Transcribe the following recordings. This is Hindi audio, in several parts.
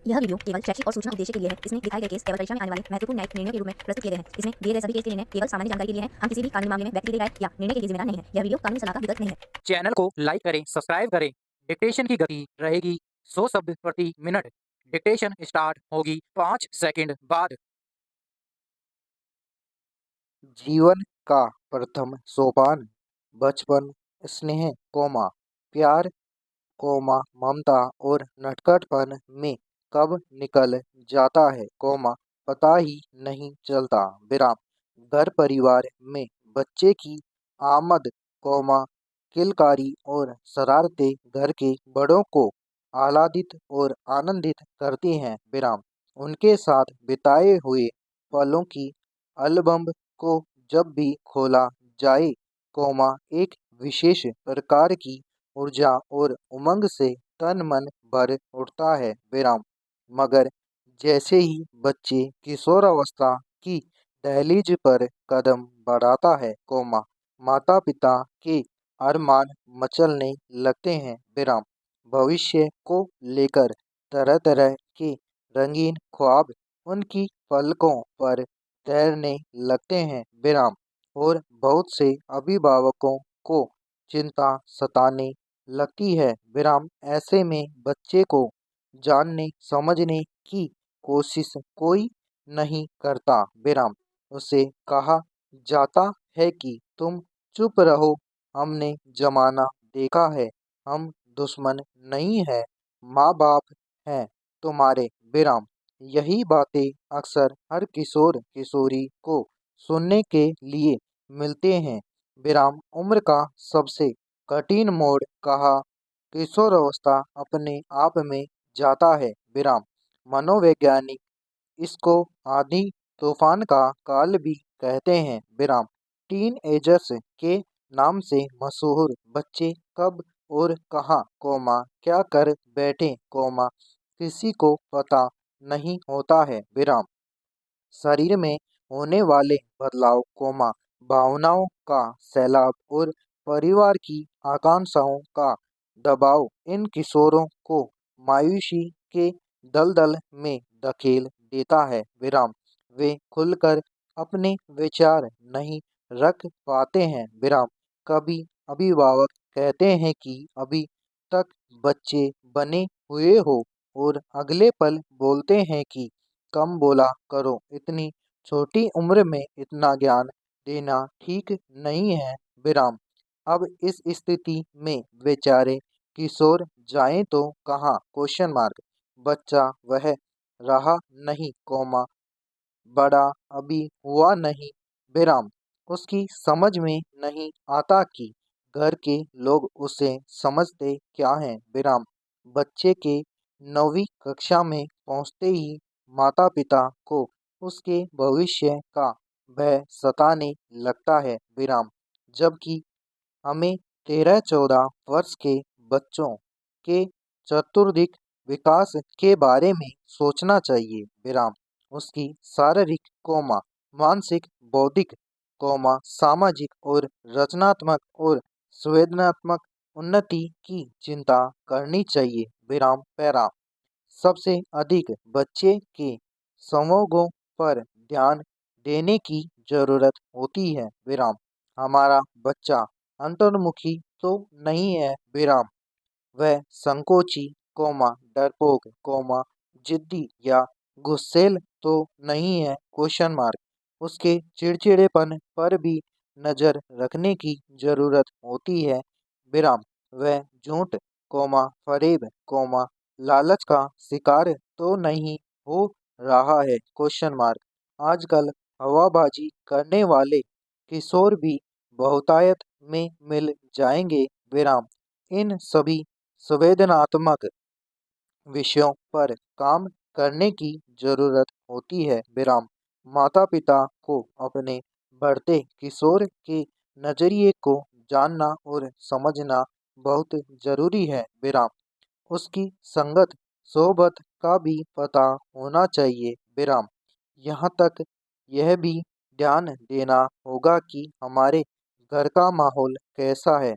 यह वीडियो केवल शैक्षिक और सूचना उद्देश्य के लिए है। इसमें दिखाए गए केस केवल परीक्षा में आने वाले महत्वपूर्ण न्यायिक निर्णयों के रूप में प्रस्तुत किए गए हैं। इसमें दिए गए सभी केस के निर्णय केवल सामान्य जानकारी के लिए हैं। हम किसी भी कानूनी मामले में व्यक्ति की राय या निर्णय के लिए जिम्मेदार नहीं है। यह वीडियो कानूनी सलाह का विकल्प नहीं है। चैनल को लाइक करें, सब्सक्राइब करें। डिक्टेशन की गति रहेगी 100 शब्द प्रति मिनट। डिक्टेशन स्टार्ट होगी 5 सेकंड बाद। जीवन का प्रथम सोपान बचपन, स्नेह प्यार ममता और नटखटपन में कब निकल जाता है पता ही नहीं चलता घर परिवार में बच्चे की आमद किलकारी और शरारतें घर के बड़ों को आह्लादित और आनंदित करती हैं उनके साथ बिताए हुए पलों की एल्बम को जब भी खोला जाए एक विशेष प्रकार की ऊर्जा और उमंग से तन मन भर उठता है मगर जैसे ही बच्चे किशोरावस्था की दहलीज पर कदम बढ़ाता है माता पिता के अरमान मचलने लगते हैं भविष्य को लेकर तरह तरह के रंगीन ख्वाब उनकी पलकों पर तैरने लगते हैं और बहुत से अभिभावकों को चिंता सताने लगती है ऐसे में बच्चे को जानने समझने की कोशिश कोई नहीं करता उसे कहा जाता है कि तुम चुप रहो, हमने जमाना देखा है, हम दुश्मन नहीं है, माँ बाप हैं तुम्हारे यही बातें अक्सर हर किशोर किशोरी को सुनने के लिए मिलते हैं उम्र का सबसे कठिन मोड़ कहा किशोरावस्था अपने आप में जाता है मनोवैज्ञानिक इसको आधी तूफान का काल भी कहते हैं टीन एजर्स के नाम से मशहूर बच्चे कब और कहाँ क्या कर बैठे किसी को पता नहीं होता है शरीर में होने वाले बदलाव भावनाओं का सैलाब और परिवार की आकांक्षाओं का दबाव इन किशोरों को मायूसी के दलदल में धकेल देता है वे खुलकर अपने विचार नहीं रख पाते हैं कभी अभिभावक कहते हैं कि अभी तक बच्चे बने हुए हो और अगले पल बोलते हैं कि कम बोला करो, इतनी छोटी उम्र में इतना ज्ञान देना ठीक नहीं है अब इस स्थिति में बेचारे किशोर जाएं तो कहाँ बच्चा वह रहा नहीं बड़ा अभी हुआ नहीं उसकी समझ में नहीं आता कि घर के लोग उसे समझते क्या हैं बच्चे के 9वीं कक्षा में पहुंचते ही माता पिता को उसके भविष्य का भय सताने लगता है जबकि हमें 13-14 वर्ष के बच्चों के चतुर्दिक विकास के बारे में सोचना चाहिए उसकी शारीरिक मानसिक बौद्धिक सामाजिक और रचनात्मक और संवेदनात्मक उन्नति की चिंता करनी चाहिए पैरा सबसे अधिक बच्चे के संयोगों पर ध्यान देने की जरूरत होती है हमारा बच्चा अंतर्मुखी तो नहीं है वह संकोची डरपोक जिद्दी या गुस्सेल तो नहीं है उसके चिड़चिड़ेपन पर भी नजर रखने की जरूरत होती है वह झूठ फरेब लालच का शिकार तो नहीं हो रहा है आजकल हवाबाजी करने वाले किशोर भी बहुतायत में मिल जाएंगे इन सभी संवेदनात्मक विषयों पर काम करने की जरूरत होती है माता पिता को अपने बढ़ते किशोर के नजरिए को जानना और समझना बहुत जरूरी है उसकी संगत सोबत का भी पता होना चाहिए यहाँ तक यह भी ध्यान देना होगा कि हमारे घर का माहौल कैसा है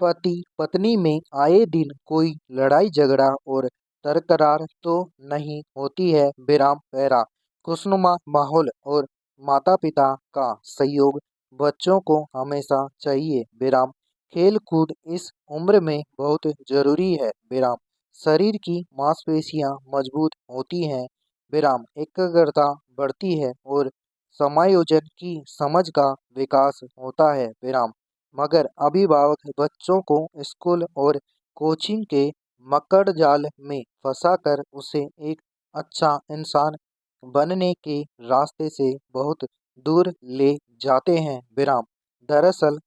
पति पत्नी में आए दिन कोई लड़ाई झगड़ा और बरकरार तो नहीं होती है विराम पैरा। खुशनुमा माहौल और माता पिता का सहयोग बच्चों को हमेशा चाहिए विराम। खेल कूद इस उम्र में बहुत जरूरी है विराम। शरीर की मांसपेशियां मजबूत होती हैं विराम। एकाग्रता बढ़ती है और समायोजन की समझ का विकास होता है विराम। मगर अभिभावक बच्चों को स्कूल और कोचिंग के मकड़ जाल में फंसाकर उसे एक अच्छा इंसान बनने के रास्ते से बहुत दूर ले जाते हैं विराम। दरअसल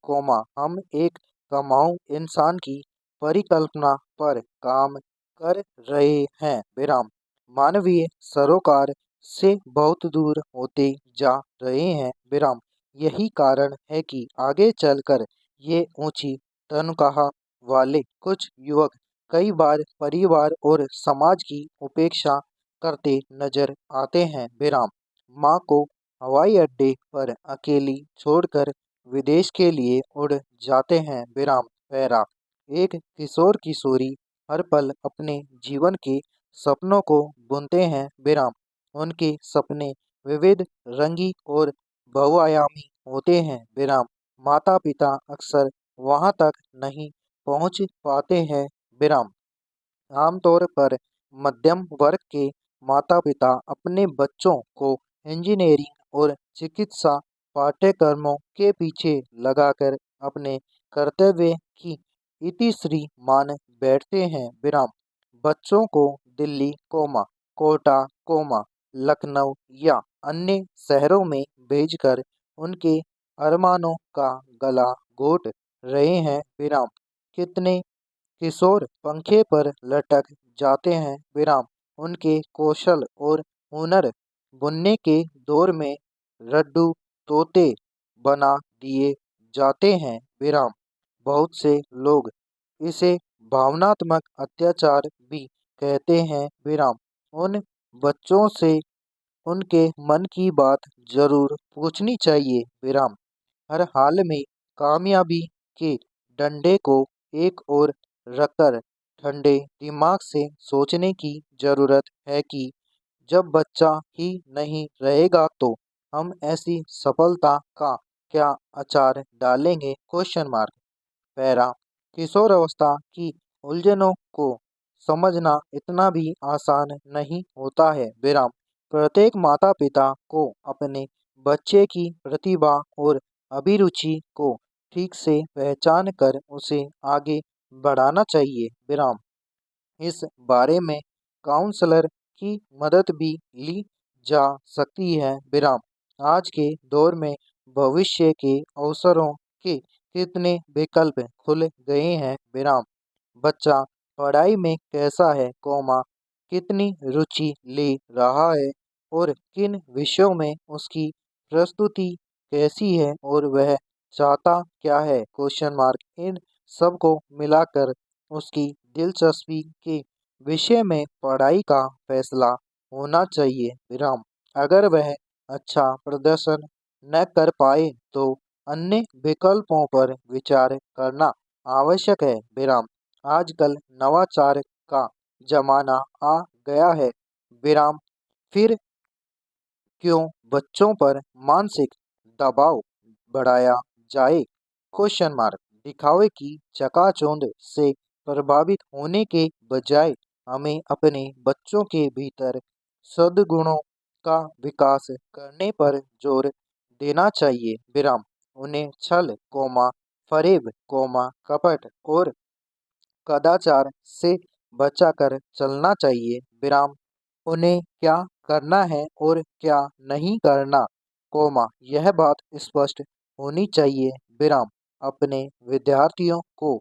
हम एक कमाऊ इंसान की परिकल्पना पर काम कर रहे हैं विराम। मानवीय सरोकार से बहुत दूर होते जा रहे हैं विराम। यही कारण है कि आगे चलकर ये ऊंची तनख्वाह वाले कुछ युवक कई बार परिवार और समाज की उपेक्षा करते नजर आते हैं विराम। माँ को हवाई अड्डे पर अकेली छोड़कर विदेश के लिए उड़ जाते हैं विराम पैरा। एक किशोर किशोरी हर पल अपने जीवन के सपनों को बुनते हैं विराम। उनके सपने विविध, रंगी और बहुआयामी होते हैं विराम। माता पिता अक्सर वहां तक नहीं पहुंच पाते हैं विराम। आमतौर पर मध्यम वर्ग के माता-पिता अपने बच्चों को इंजीनियरिंग और चिकित्सा पाठ्यक्रमों के पीछे लगाकर अपने कर्तव्य की इतिश्री मान बैठते हैं विराम। बच्चों को दिल्ली, कोटा, लखनऊ या अन्य शहरों में भेजकर उनके अरमानों का गला घोट रहे हैं विराम। कितने किशोर पंखे पर लटक जाते हैं विराम। उनके कौशल और हुनर बुनने के दौर में रड्डू तोते बना दिए जाते हैं विराम। बहुत से लोग इसे भावनात्मक अत्याचार भी कहते हैं विराम। उन बच्चों से उनके मन की बात जरूर पूछनी चाहिए विराम। हर हाल में कामयाबी के डंडे को एक ओर रखकर ठंडे दिमाग से सोचने की जरूरत है कि जब बच्चा ही नहीं रहेगा तो हम ऐसी सफलता का क्या अचार डालेंगे क्वेश्चन मार्क पैरा। किशोरावस्था की उलझनों को समझना इतना भी आसान नहीं होता है विराम। प्रत्येक माता पिता को अपने बच्चे की प्रतिभा और अभिरुचि को ठीक से पहचान कर उसे आगे बढ़ाना चाहिए विराम। इस बारे में काउंसलर की मदद भी ली जा सकती है विराम। आज के दौर में भविष्य के अवसरों के कितने विकल्प खुल गए हैं विराम। बच्चा पढ़ाई में कैसा है, कितनी रुचि ले रहा है और किन विषयों में उसकी प्रस्तुति कैसी है और वह चाहता क्या है क्वेश्चन मार्क। इन सब को मिलाकर उसकी दिलचस्पी के विषय में पढ़ाई का फैसला होना चाहिए विराम। अगर वह अच्छा प्रदर्शन न कर पाए तो अन्य विकल्पों पर विचार करना आवश्यक है विराम। आजकल नवाचार का जमाना आ गया है विराम। फिर क्यों बच्चों पर मानसिक दबाव बढ़ाया जाए क्वेश्चन मार्क। दिखावे की चकाचौंध से प्रभावित होने के बजाय हमें अपने बच्चों के भीतर सद्गुणों का विकास करने पर जोर देना चाहिए विराम। उन्हें छल, फरेब, कपट और कदाचार से बचाकर चलना चाहिए विराम। उन्हें क्या करना है और क्या नहीं करना, यह बात स्पष्ट होनी चाहिए विराम। अपने विद्यार्थियों को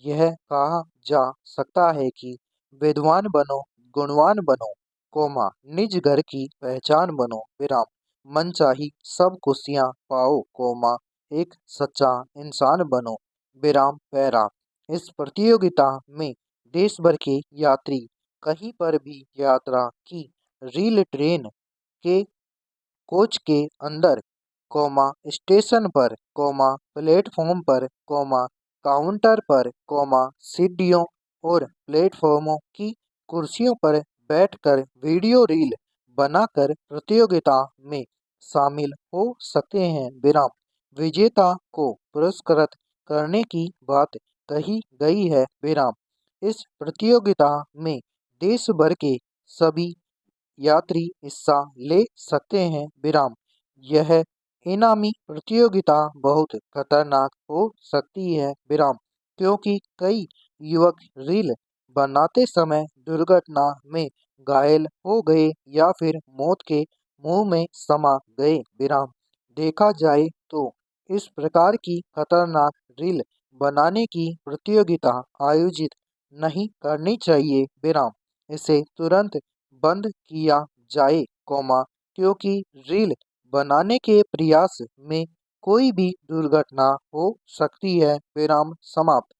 यह कहा जा सकता है कि विद्वान बनो, गुणवान बनो, निज घर की पहचान बनो विराम। मनचाही सब खुशियाँ पाओ, एक सच्चा इंसान बनो विराम पैरा। इस प्रतियोगिता में देश भर के यात्री कहीं पर भी यात्रा की रेल ट्रेन के कोच के अंदर, स्टेशन पर, प्लेटफॉर्म पर, काउंटर पर, सीढ़ियों और प्लेटफॉर्मों की कुर्सियों पर बैठकर वीडियो रील बनाकर प्रतियोगिता में शामिल हो सकते हैं। विराम। विजेता को पुरस्कृत करने की बात कही गई है। विराम। इस प्रतियोगिता में देश भर के सभी यात्री हिस्सा ले सकते हैं। विराम। यह इनामी प्रतियोगिता बहुत खतरनाक हो सकती है। विराम। क्योंकि कई युवक रील बनाते समय दुर्घटना में घायल हो गए या फिर मौत के मुंह में समा गए। विराम। देखा जाए तो इस प्रकार की खतरनाक रील बनाने की प्रतियोगिता आयोजित नहीं करनी चाहिए। विराम। इसे तुरंत बंद किया जाए, क्योंकि रील बनाने के प्रयास में कोई भी दुर्घटना हो सकती है। विराम समाप्त।